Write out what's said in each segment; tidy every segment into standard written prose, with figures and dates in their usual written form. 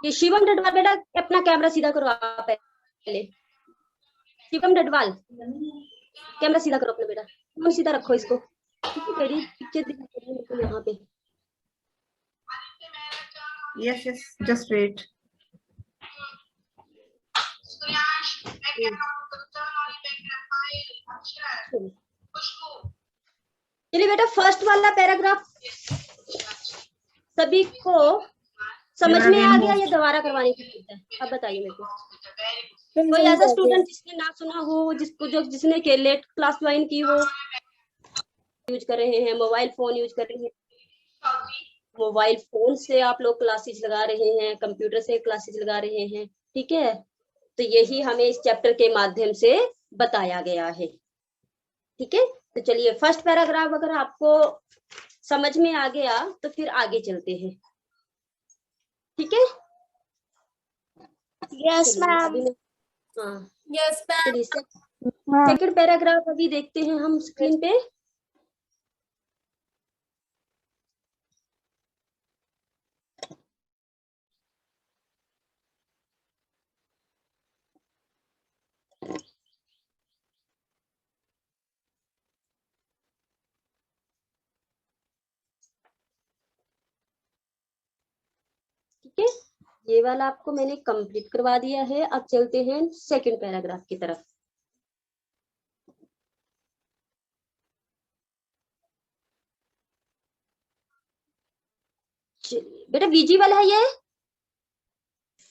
ये शिवम डडवाल बेटा अपना कैमरा सीधा करो आप पहले। शिवम डडवाल कैमरा सीधा करो अपना बेटा, फोन सीधा रखो इसको। मेरी पिक्चर दिखा रही है यहाँ पे। Yes, yes, just wait. चलिए बेटा फर्स्ट वाला पैराग्राफ सभी को समझ में आ गया या दोबारा करवाने की जरूरत है? अब बताइए मेरे को। कोई ऐसा स्टूडेंट जिसने ना सुना हो, जिसने के लेट क्लास ज्वाइन की हो, यूज कर रहे हैं मोबाइल फोन यूज कर रहे हैं, मोबाइल फोन से आप लोग क्लासेस लगा रहे हैं, कंप्यूटर से क्लासेस लगा रहे हैं, ठीक है। तो यही हमें इस चैप्टर के माध्यम से बताया गया है, ठीक है। तो चलिए फर्स्ट पैराग्राफ अगर आपको समझ में आ गया तो फिर आगे चलते हैं, ठीक है। Yes ma'am. हाँ यस मैम। सेकंड पैराग्राफ अभी देखते हैं हम स्क्रीन पे। ठीक है, ये वाला आपको मैंने कंप्लीट करवा दिया है। अब चलते हैं सेकंड पैराग्राफ की तरफ। चलिए बेटा बीजी वाला है ये।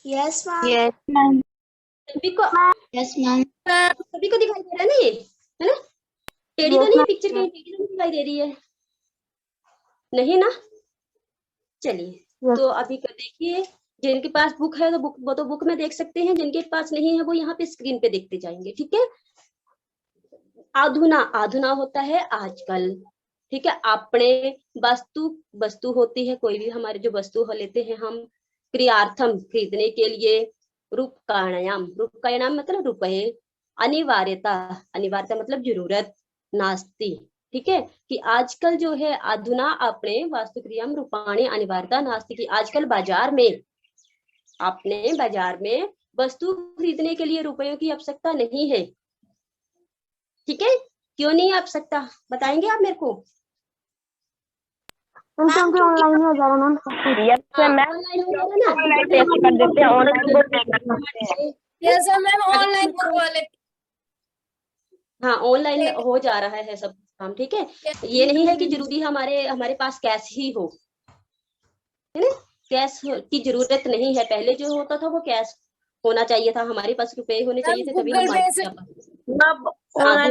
Yes ma'am. Yes, ma'am. सभी को, यस मैम। सभी को दिखाई दे रहा है ना ये, है ना? टेढ़ी तो नहीं है पिक्चर, कहीं टेढ़ी तो नहीं दिखाई दे रही है, नहीं ना? चलिए तो अभी कर देखिए, जिनके पास बुक है तो वो तो बुक में देख सकते हैं, जिनके पास नहीं है वो यहाँ पे स्क्रीन पे देखते जाएंगे, ठीक है। आधुना, आधुना होता है आजकल, ठीक है। अपने वस्तु होती है, कोई भी हमारे जो वस्तु हो लेते हैं हम, क्रियार्थम खरीदने के लिए, रूपकाणायाम, रूपकाणायाम मतलब रुपए, अनिवार्यता, अनिवार्यता मतलब जरूरत, नास्ति, ठीक है। कि आजकल जो है अधुना अपने वास्तुक्रियाम रूपाणी अनिवार्यता नास्ति की, आजकल बाजार में, अपने बाजार में वस्तु खरीदने के लिए रुपयों की आवश्यकता नहीं है, ठीक है। क्यों नहीं आवश्यकता बताएंगे आप मेरे को? क्योंकि ऑनलाइन हो जा रहा मैम। Yes, ma'am. ऑनलाइन हो जा रहा ऑनलाइन टेस्ट कर देते हैं, ऑनलाइन बोर्ड पे कर देते हैं। यस मैम ऑनलाइन करवा लेते। हाँ ऑनलाइन हो जा रहा है सब काम, ठीक है। ये नहीं है कि जरूरी हमारे पास कैश ही हो, है ना? कैश की जरूरत नहीं है। पहले जो होता था वो कैश होना चाहिए था, हमारे पास रुपए होने चाहिए थे, तभी हम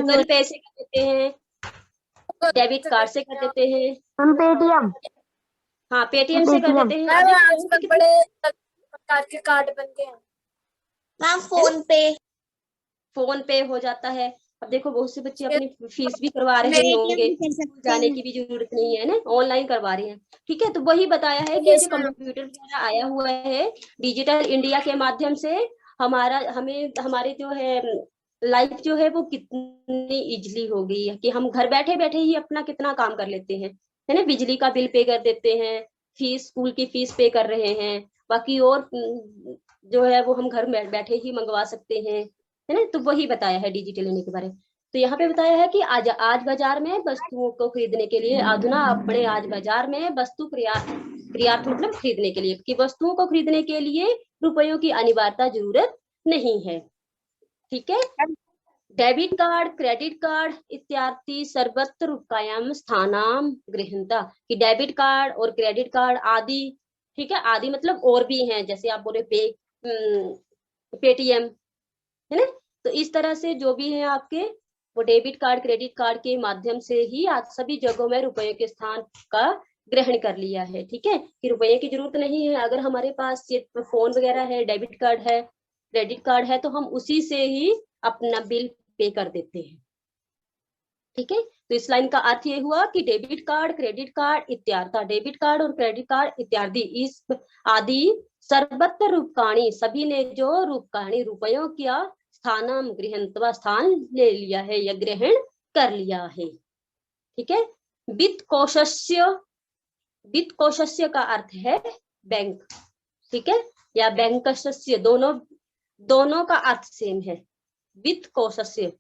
गूगल पे से कर देते हैं, डेबिट कार्ड से कर देते हैं, हम पेटीएम। हाँ पेटीएम से कर देते हैं। आजकल बड़े प्रकार के कार्ड बन गए हैं मैम। फोन पे हो जाता है। अब देखो बहुत से बच्चे अपनी फीस भी करवा रहे होंगे, जाने की भी जरूरत नहीं है ना, ऑनलाइन करवा रहे हैं, ठीक है। तो वही बताया है कि जो कंप्यूटर वगैरह आया हुआ है, डिजिटल इंडिया के माध्यम से हमारे जो है लाइफ जो है वो कितनी इजली हो गई है कि हम घर बैठे बैठे ही अपना कितना काम कर लेते हैं, है ना। बिजली का बिल पे कर देते हैं, फीस, स्कूल की फीस पे कर रहे हैं, बाकी और जो है वो हम घर में बैठे ही मंगवा सकते हैं, है ना। तो वही बताया है डिजिटल इंडिया के बारे में। तो यहाँ पे बताया है कि आज बाजार में वस्तुओं को खरीदने के लिए, अधुना अपने आज बाजार में वस्तु क्रियार्थ मतलब खरीदने के लिए, कि वस्तुओं को खरीदने के लिए रुपयों की अनिवार्यता जरूरत नहीं है, ठीक है। डेबिट कार्ड, क्रेडिट कार्ड इत्यादि सर्वत्र रूपकायाम स्थानाम गृहणता, कि डेबिट कार्ड और क्रेडिट कार्ड आदि, ठीक है। आदि मतलब और भी हैं, जैसे आप बोले पेटीएम, है ना। तो इस तरह से जो भी है आपके वो डेबिट कार्ड, क्रेडिट कार्ड के माध्यम से ही आज सभी जगहों में रुपयों के स्थान का ग्रहण कर लिया है, ठीक है। कि रुपये की जरूरत नहीं है। अगर हमारे पास सिर्फ फोन वगैरह है, डेबिट कार्ड है, क्रेडिट कार्ड है, तो हम उसी से ही अपना बिल पे कर देते हैं, ठीक है। तो इस लाइन का अर्थ ये हुआ कि डेबिट कार्ड, क्रेडिट कार्ड इत्यादि, डेबिट कार्ड और क्रेडिट कार्ड इत्यादि इस आदि सर्वत्र रूपकाणी, सभी ने जो रूपकाणी रुपयों का स्थानम गृहत्वा स्थान ले लिया है या ग्रहण कर लिया है। ठीक है, वित्त कोशस्य का अर्थ है बैंक। ठीक है, या बैंकस्य, दोनों का अर्थ सेम है। वित्त कोशस्य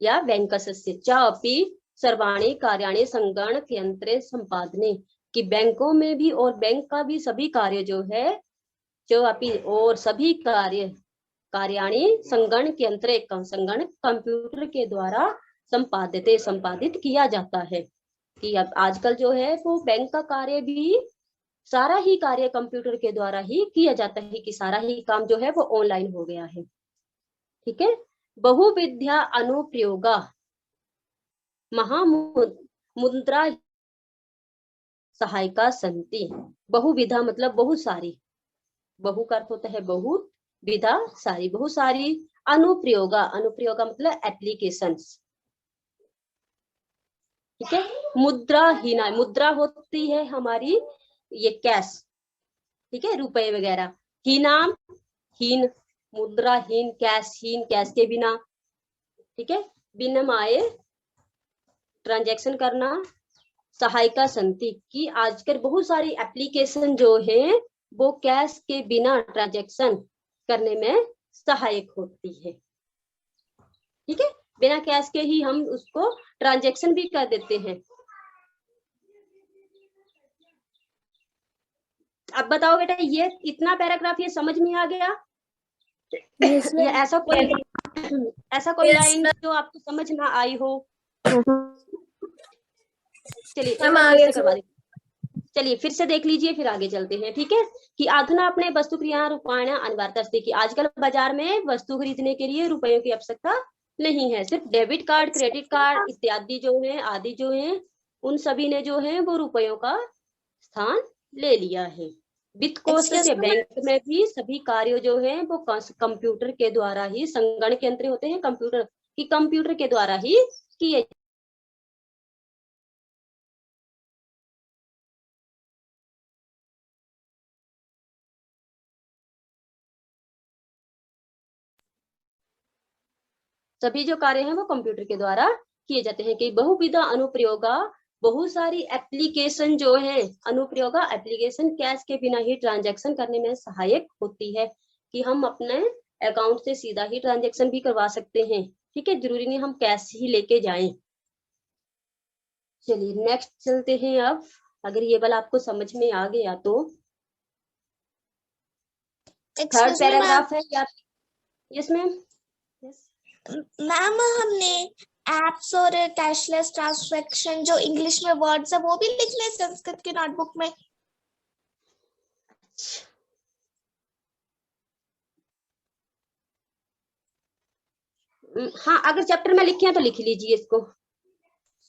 या बैंकस्य च अपि सर्वाणि कार्याणि संगणक यंत्रे संपादने, कि बैंकों में भी और बैंक का भी सभी कार्य जो है, जो अपि और सभी कार्याणि संगणक यंत्रे, संगणक कंप्यूटर के द्वारा संपादित किया जाता है। कि अब आजकल जो है वो बैंक का कार्य भी, सारा ही कार्य कंप्यूटर के द्वारा ही किया जाता है, कि सारा ही काम जो है वो ऑनलाइन हो गया है। ठीक है, बहुविद्या अनुप्रयोगा महामुद्रा सहायिका संति। बहुविधा मतलब बहुत सारी, बहु का अर्थ होता है बहुत, विधा सारी, बहुत सारी। अनुप्रयोगा मतलब एप्लीकेशंस। ठीक है, मुद्राहीना, मुद्रा होती है हमारी ये कैश, ठीक है, रुपए वगैरह। हीनाम हीन, मुद्राहीन, कैशहीन, कैश के बिना। ठीक है, विनिमय ट्रांजैक्शन करना। सहायिका संति, की आजकल बहुत सारी एप्लीकेशन जो है वो कैश के बिना ट्रांजैक्शन करने में सहायक होती है। ठीक है, बिना कैश के ही हम उसको ट्रांजैक्शन भी कर देते हैं। अब बताओ बेटा, ये इतना पैराग्राफ ये समझ में आ गया? या ऐसा कोई लाइन जो आपको समझ ना आई हो? चलिए फिर से देख लीजिए, फिर आगे चलते हैं। ठीक है, कि अधुना अपने वस्तु क्रिया रूपायण अनिवार्यता, कि आजकल बाजार में वस्तु खरीदने के लिए रुपयों की आवश्यकता नहीं है, सिर्फ डेबिट कार्ड, क्रेडिट कार्ड इत्यादि जो है, आदि जो है, उन सभी ने जो है वो रुपयों का स्थान ले लिया है। वित्त कोश से बैंक में भी सभी कार्य जो है वो कंप्यूटर के द्वारा ही, संगणक यंत्र होते हैं कंप्यूटर के द्वारा ही किए। सभी जो कार्य हैं वो कंप्यूटर के द्वारा किए जाते हैं। कि बहुविधा अनुप्रयोगा, बहुत सारी एप्लीकेशन जो है, अनुप्रयोगा एप्लीकेशन कैश के बिना ही ट्रांजैक्शन करने में सहायक होती है। कि हम अपने अकाउंट से सीधा ही ट्रांजैक्शन भी करवा सकते हैं। ठीक है, जरूरी नहीं हम कैश ही लेके जाएं। चलिए नेक्स्ट चलते हैं। अब अगर ये वाला आपको समझ में आ गया तो थर्ड पैराग्राफ है क्या? Yes ma'am. मैम, हमने एप्स और कैशलेस ट्रांजैक्शन जो इंग्लिश में वर्ड्स है वो भी लिख ले संस्कृत की नोटबुक में। हाँ, अगर चैप्टर में लिखे हैं तो लिख लीजिए इसको।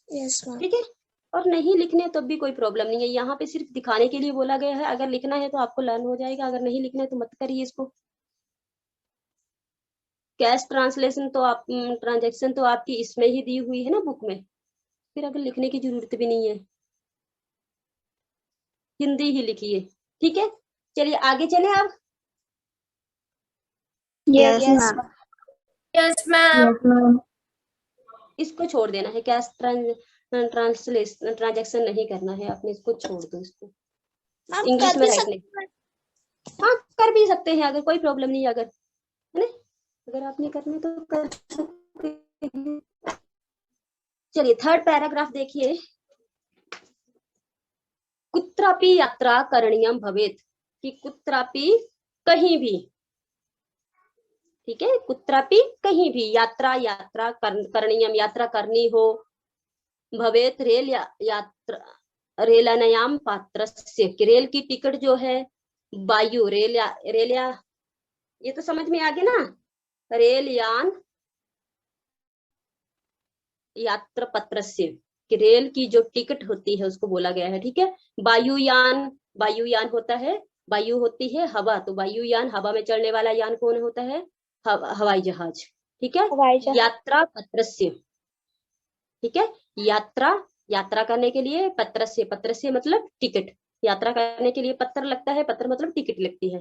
Yes ma'am. ठीक है, और नहीं लिखने तो भी कोई प्रॉब्लम नहीं है, यहाँ पे सिर्फ दिखाने के लिए बोला गया है। अगर लिखना है तो आपको लर्न हो जाएगा, अगर नहीं लिखना है तो मत करिए इसको। कैश ट्रांसलेशन तो आप ट्रांजैक्शन तो आपकी इसमें ही दी हुई है ना बुक में, फिर अगर लिखने की जरूरत भी नहीं है, हिंदी ही लिखिए। ठीक है, चलिए आगे चले अब। Yes ma'am. इसको छोड़ देना है, कैश ट्रांसलेशन ट्रांजैक्शन नहीं करना है आपने, इसको छोड़ दो, इसको इंग्लिश में राइट नहीं। हाँ, कर भी सकते हैं, अगर कोई प्रॉब्लम नहीं, अगर है ना, अगर आपने करने तो कर सकते हैं। चलिए थर्ड पैराग्राफ देखिए। कुत्रापि यात्रा करणीयम भवेत, कि कुत्रापि कहीं भी, ठीक है, कुत्रापि कहीं भी यात्रा करणीयम यात्रा करनी हो, भवेत रेलयान पात्रस्य, रेल की टिकट जो है, वायु रेल ये तो समझ में आ गया ना, रेलयान यात्रा पत्रस्य, कि रेल की जो टिकट होती है उसको बोला गया है। ठीक है, वायुयान होता है, वायु होती है हवा, तो वायुयान हवा में चलने वाला यान कौन होता है? हवाई जहाज। ठीक है, यात्रा पत्रस्य, ठीक है, यात्रा करने के लिए पत्रस्य मतलब टिकट, यात्रा करने के लिए पत्र लगता है, पत्र मतलब टिकट लगती है।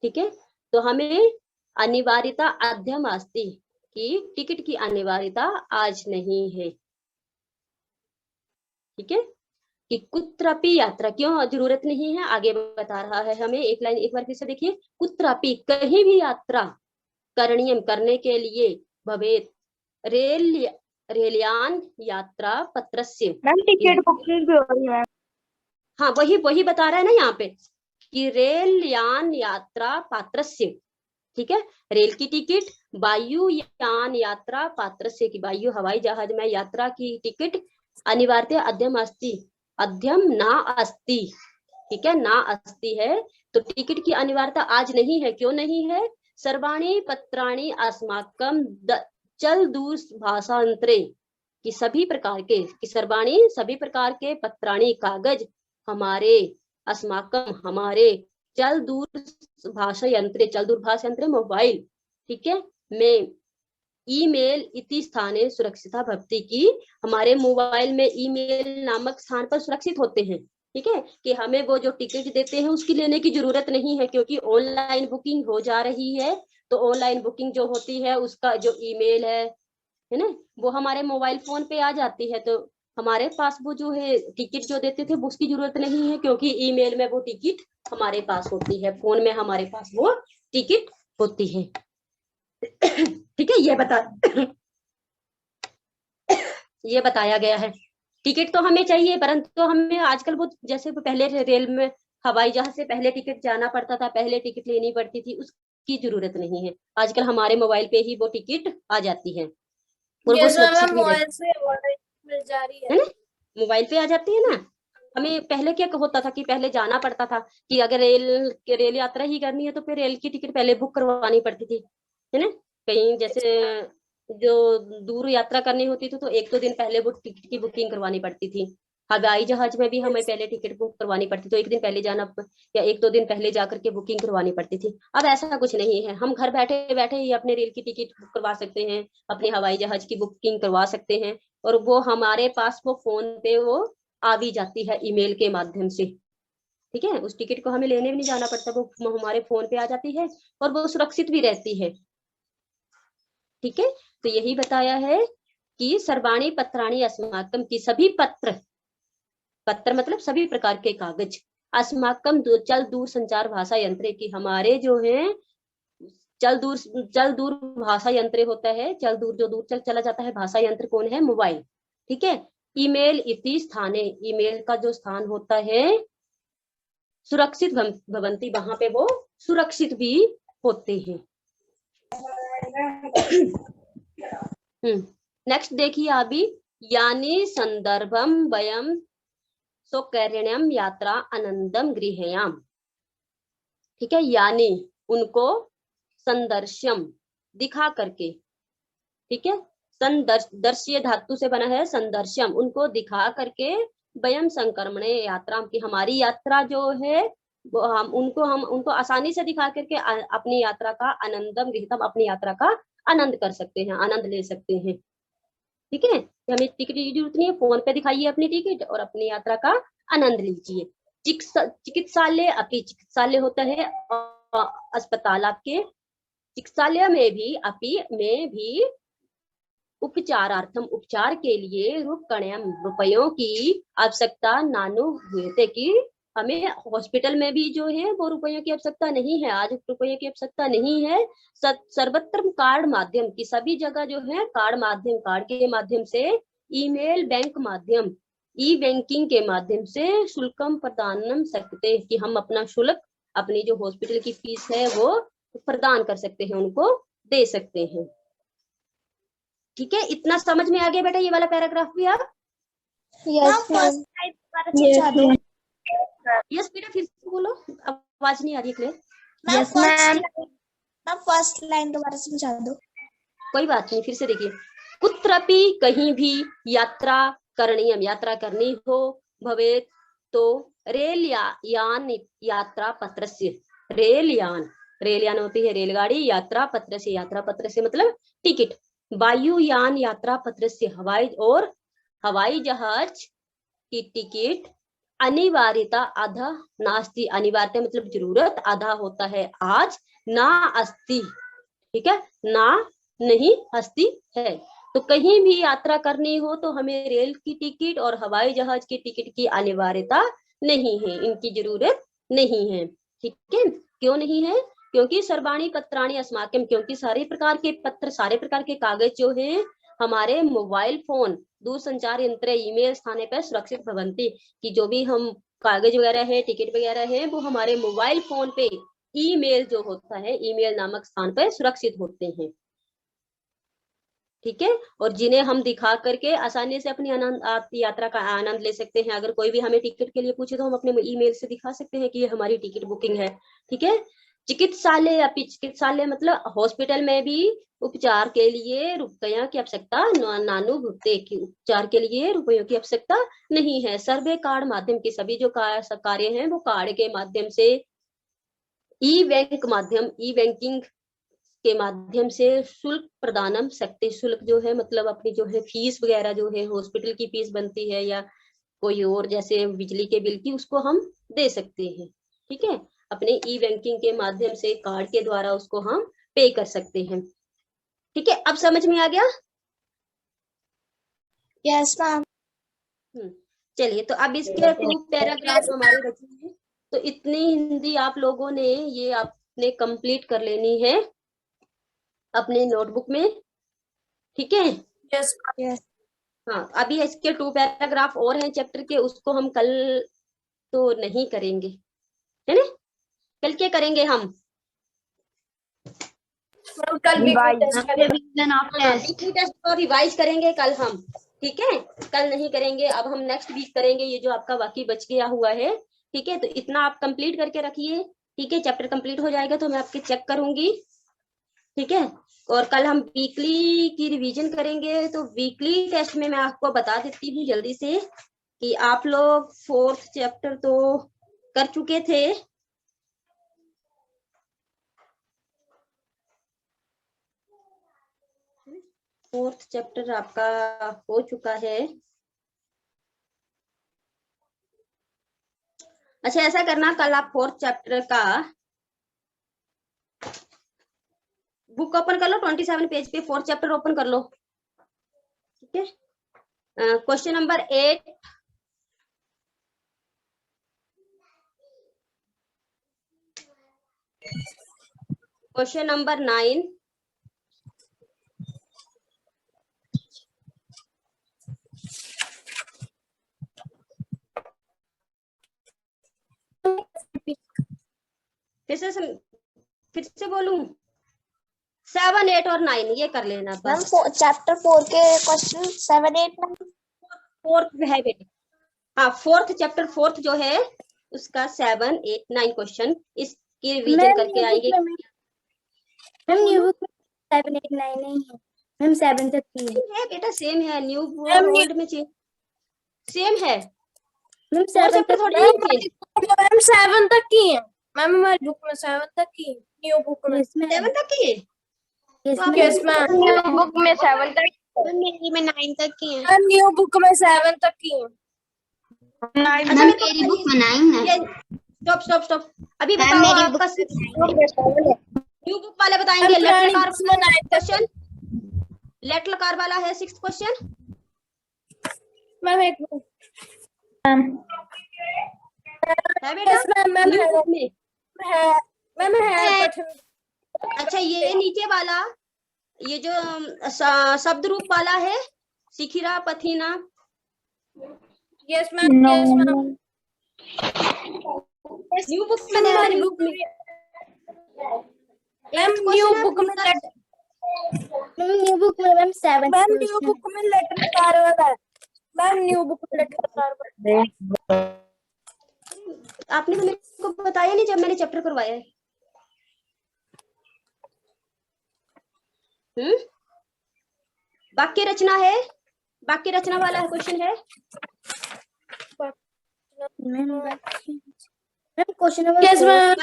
ठीक है, तो हमें अनिवार्यता अध्यम अस्ति, कि टिकट की अनिवार्यता आज नहीं है। ठीक है, कि कुत्रापि यात्रा क्यों जरूरत नहीं है, आगे बता रहा है हमें। एक लाइन एक बार फिर से देखिए, कुत्रापि कहीं भी यात्रा करणीयम करने के लिए भवेत रेलयान यात्रा पत्रस्य। मैम टिकट बुकिंग भी हो रही है मैम। हाँ वही बता रहा है ना यहाँ पे कि रेलयान यात्रा पात्रस्य। ठीक है, रेल की टिकट, वायुयान यात्रा पात्रस्य की वायु हवाई जहाज में यात्रा की टिकट अनिवार्य अध्यम अस्ति, अध्यम ना अस्ति। ठीक है, ना अस्ति है, तो टिकट की अनिवार्यता आज नहीं है। क्यों नहीं है? सर्वाणी पत्राणि अस्माकं चल दूर भाषांतरे, कि सभी प्रकार के, कि सर्वाणी सभी प्रकार के पत्राणि कागज हमारे, अस्माकं हमारे, चल दूर भाषा यंत्र, चल दूर भाषा यंत्र मोबाइल, ठीक है, में ईमेल इति स्थाने सुरक्षिता भवति, की हमारे मोबाइल में ईमेल नामक स्थान पर सुरक्षित होते हैं। ठीक है, कि हमें वो जो टिकट देते हैं उसकी लेने की जरूरत नहीं है, क्योंकि ऑनलाइन बुकिंग हो जा रही है। तो ऑनलाइन बुकिंग जो होती है उसका जो ईमेल है ना, वो हमारे मोबाइल फोन पे आ जाती है। तो हमारे पास वो जो है टिकट जो देते थे उसकी जरूरत नहीं है, क्योंकि ईमेल में वो टिकट हमारे पास होती है, फोन में हमारे पास वो टिकट होती है। ठीक है, ये बताया गया है। टिकट तो हमें चाहिए, परंतु हमें आजकल वो जैसे पहले रेल में हवाई जहाज से पहले टिकट जाना पड़ता था, पहले टिकट लेनी पड़ती थी, उसकी जरूरत नहीं है। आजकल हमारे मोबाइल पे ही वो टिकट आ जाती है और वो सुरक्षित भी मिल जा रही है ना, मोबाइल पे आ जाती है ना। हमें पहले क्या होता था कि पहले जाना पड़ता था, कि अगर रेल यात्रा ही करनी है तो फिर रेल की टिकट पहले बुक करवानी पड़ती थी, है ना। कहीं जैसे जो दूर यात्रा करनी होती थी तो 1-2 दिन पहले वो टिकट की बुकिंग करवानी पड़ती थी। हवाई जहाज में भी हमें पहले टिकट बुक करवानी पड़ती, तो 1 दिन पहले जाना या 1-2 दिन पहले जाकर के बुकिंग करवानी पड़ती थी। अब ऐसा कुछ नहीं है, हम घर बैठे बैठे ही अपने रेल की टिकट बुक करवा सकते हैं, अपने हवाई जहाज की बुकिंग करवा सकते हैं, और वो हमारे पास वो फोन पे वो आ भी जाती है ईमेल के माध्यम से। ठीक है, उस टिकट को हमें लेने भी नहीं जाना पड़ता, वो हमारे फोन पे आ जाती है और वो सुरक्षित भी रहती है। ठीक है, तो यही बताया है कि सर्वाणी पत्राणी अस्माकम, की सभी पत्र मतलब सभी प्रकार के कागज, अस्माकम चल दूर संचार भाषा यंत्र, की हमारे जो है चल दूर भाषा यंत्र होता है, चल दूर जो दूर चला जाता है, भाषा यंत्र कौन है? मोबाइल। ठीक है, ईमेल इति स्थाने, ईमेल का जो स्थान होता है सुरक्षित भवंती, वहां पे वो सुरक्षित भी होते हैं। नेक्स्ट देखिए अभी, यानी संदर्भम वयम सौकर्यम यात्रा आनंदम गृहयाम। ठीक है, यानी उनको संदर्श्यम दिखा करके, ठीक है, संदर्श्य धातु से बना है संदर्श्यम, उनको दिखा करके, वयम संक्रमणे यात्रा, की हमारी यात्रा जो है वो हम उनको आसानी से दिखा करके अपनी यात्रा का आनंदम गृहीतम, अपनी यात्रा का आनंद कर सकते हैं, आनंद ले सकते हैं। ठीक है, हमें टिकट की जरूरत नहीं है, फोन पे दिखाइए अपनी टिकट और अपनी यात्रा का आनंद लीजिए। चिकित्सालय, अपनी चिकित्सालय होता है अस्पताल, आपके चिकित्सालय में भी उपचारार्थम, उपचार के लिए रुपयों की आवश्यकता नानु हुए थे, कि हमें हॉस्पिटल में भी जो है वो रुपयों की आवश्यकता नहीं है, आज रुपयों की आवश्यकता नहीं है। सर्वत्र कार्ड माध्यम, की सभी जगह जो है कार्ड के माध्यम से, ईमेल बैंक माध्यम, ई बैंकिंग के माध्यम से शुल्कम प्रदानम सकते, कि हम अपना शुल्क, अपनी जो हॉस्पिटल की फीस है वो प्रदान कर सकते हैं, उनको दे सकते हैं। ठीक है, इतना समझ में आ गया बेटा ये वाला पैराग्राफ भी? आप यस बेटा, फिर से बोलो, आवाज नहीं आ रही clear. Yes ma'am, first line दोबारा समझा दो। कोई बात नहीं, फिर से देखिए, कुत्रापि कहीं भी यात्रा करणीयम, यात्रा करनी हो, भवेत तो रेलयान यात्रा पत्रस्य, रेलयान होती है रेलगाड़ी, यात्रा पत्र से, यात्रा पत्र से मतलब टिकट, वायुयान यात्रा पत्र से हवाई जहाज की टिकट, अनिवार्यता आधा नास्ति, अनिवार्यता मतलब जरूरत, आधा होता है आज, ना अस्ति ठीक है ना, नहीं हंसती है। तो कहीं भी यात्रा करनी हो तो हमें रेल की टिकट और हवाई जहाज की टिकट की अनिवार्यता नहीं है, इनकी जरूरत नहीं है। ठीक है, क्यों नहीं है? क्योंकि सर्वाणी पत्राणी अस्माकं, क्योंकि सारे प्रकार के पत्र, सारे प्रकार के कागज जो है हमारे मोबाइल फोन, दूरसंचार यंत्र, ईमेल स्थाने पर सुरक्षित भवन्ति, कि जो भी हम कागज वगैरह है, टिकट वगैरह है, वो हमारे मोबाइल फोन पे ईमेल जो होता है, ईमेल नामक स्थान पर सुरक्षित होते हैं। ठीक है, और जिन्हें हम दिखा करके आसानी से अपनी आनंद यात्रा का आनंद ले सकते हैं। अगर कोई भी हमें टिकट के लिए पूछे तो हम अपने ईमेल से दिखा सकते हैं कि ये हमारी टिकट बुकिंग है। ठीक है, चिकित्सालय या चिकित्सालय मतलब हॉस्पिटल में भी उपचार के लिए रुपया की आवश्यकता नानु भुगते, की उपचार के लिए रुपयों की आवश्यकता नहीं है। सर्वे कार्ड माध्यम की सभी जो कार्य हैं वो कार्ड के माध्यम से, ई बैंक माध्यम, ई बैंकिंग के माध्यम से शुल्क प्रदानम सकते, शुल्क जो है मतलब अपनी जो है फीस वगैरह जो है हॉस्पिटल की फीस बनती है या कोई और जैसे बिजली के बिल की, उसको हम दे सकते हैं। ठीक है, अपने ई बैंकिंग के माध्यम से कार्ड के द्वारा उसको हम पे कर सकते हैं। ठीक है, अब समझ में आ गया? Yes ma'am. चलिए, तो अब इसके 2 पैराग्राफ हमारे बचे हैं, तो इतनी हिंदी आप लोगों ने ये आपने कंप्लीट कर लेनी है अपने नोटबुक में। ठीक है, यस हाँ, अभी इसके 2 पैराग्राफ और हैं चैप्टर के, उसको हम कल तो नहीं करेंगे, है ना? कल क्या करेंगे हम? मैम, कल वीकली टेस्ट को रिवाइज करेंगे कल हम। ठीक है, कल नहीं करेंगे, अब हम नेक्स्ट वीक करेंगे ये जो आपका बाकी बच गया हुआ है। ठीक है, तो इतना आप कंप्लीट करके रखिए। ठीक है, चैप्टर कंप्लीट हो जाएगा तो मैं आपके चेक करूंगी। ठीक है, और कल हम वीकली की रिवीजन करेंगे। तो वीकली टेस्ट में मैं आपको बता देती हूँ जल्दी से कि आप लोग 4th चैप्टर तो कर चुके थे। फोर्थ चैप्टर आपका हो चुका है। अच्छा, ऐसा करना, कल आप 4th चैप्टर का बुक ओपन कर लो, 27 पेज पे 4th चैप्टर ओपन कर लो। ठीक है, क्वेश्चन नंबर 8, क्वेश्चन नंबर 9, फिर से बोलूं, 7, 8 और 9 ये कर लेना मैम बस। चैप्टर 4 के क्वेश्चन 7, 8 मैम। 4th है बेटे, हाँ 4th चैप्टर 4th जो है उसका 7, 8, 9 क्वेश्चन इसकी रिवीजन करके आएंगे। मैम न्यू बुक में 7, 8, 9 नहीं है मैम, 7 तक की है बेटा, सेम है, न्यू और ओल्ड में सेम है। मैम। 4 चैप्टर थोड़ी चेंज, मैम 7 तक की है। मैम हमारी बुक में 7 तक की, न्यू बुक में 7 तक की है। Yes ma'am. न्यू बुक में 7 तक, मेरी में 9 तक की है। मैम न्यू बुक में 7 तक की है। अच्छा, मेरी बुक में 9 है। स्टॉप, अभी बताओ आपका न्यू बुक वाले बताएंगे। लेट लकार क्वेश्चन, लेट लकार वाला है 6th क्वेश्चन। मैम एक है बेटा यस मैम। मैम न्यू है, बुक में? मैम है अच्छा, ये नीचे वाला, ये जो शब्द रूप वाला है, शिखिरा पथिना, yes ma'am. Yes ma'am. New book में दे हमारी न्यू बुक बुक में। मैम न्यू बुक में न्यू बुक में मैम 7 मैम न्यू बुक में लेटर कार वाला है। मैम न्यू बुक में लेटर कार वाला है। आपने तो मेरे को बताया नहीं जब मैंने चैप्टर करवाया है। वाक्य रचना है, वाक्य रचना वाला क्वेश्चन है। Ma'am question number yes ma'am.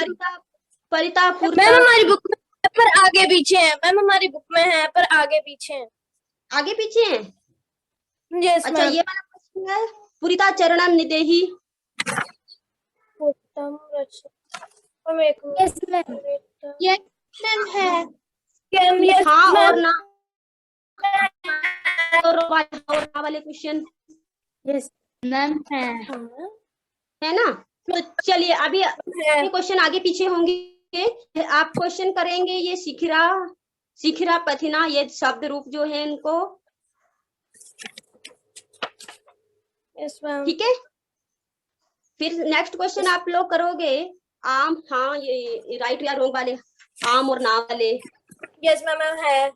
परिता मैम हमारी बुक में है पर आगे पीछे है। मैम हमारी बुक में है पर आगे पीछे है। आगे पीछे है। यस अच्छा, ये वाला क्वेश्चन है, पुरिता चरणन निदेही। उत्तम रचना। Yes ma'am. यस मैम है। yes, हाँ और ma'am. ना और ना वाले क्वेश्चन यस मैम है। है ना। तो चलिए अभी है. क्वेश्चन आगे पीछे होंगे, आप क्वेश्चन करेंगे ये शिखिरा पथिना, ये शब्द रूप जो है इनको, Yes, ma'am. ठीक है। फिर नेक्स्ट क्वेश्चन आप लोग करोगे आम, हाँ ये राइट या रॉन्ग वाले, आम और ना वाले, Yes, ma'am है.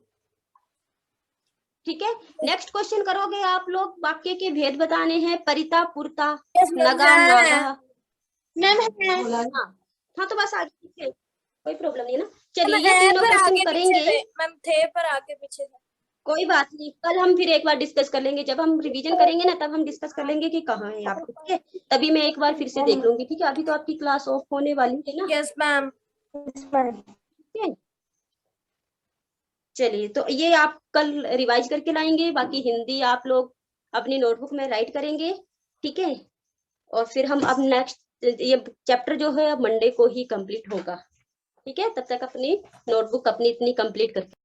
ठीक है। नेक्स्ट क्वेश्चन करोगे आप लोग वाक्य के भेद बताने हैं, परिता पुरता, Yes, ma'am नगा है. नागा, मैम है हाँ तो बस आगे पीछे कोई प्रॉब्लम नहीं है ना। चलिए मैम ये है तीनों पर क्वेश्चन आगे पीछे करेंगे, थे. मैम थे पर आगे पीछे थे. कोई बात नहीं, कल हम फिर एक बार डिस्कस कर लेंगे, जब हम रिवीजन करेंगे ना तब हम डिस्कस कर लेंगे कि कहाँ है आपको, ठीक है। तभी मैं एक बार फिर से देख लूंगी, ठीक है। अभी तो आपकी क्लास ऑफ होने वाली है ना, Yes, ma'am. ठीक है। चलिए तो ये आप कल रिवाइज करके लाएंगे, बाकी हिंदी आप लोग अपनी नोटबुक में राइट करेंगे, ठीक है। और फिर हम अब नेक्स्ट ये चैप्टर जो है अब मंडे को ही कंप्लीट होगा, ठीक है। तब तक अपनी नोटबुक अपनी इतनी कंप्लीट करके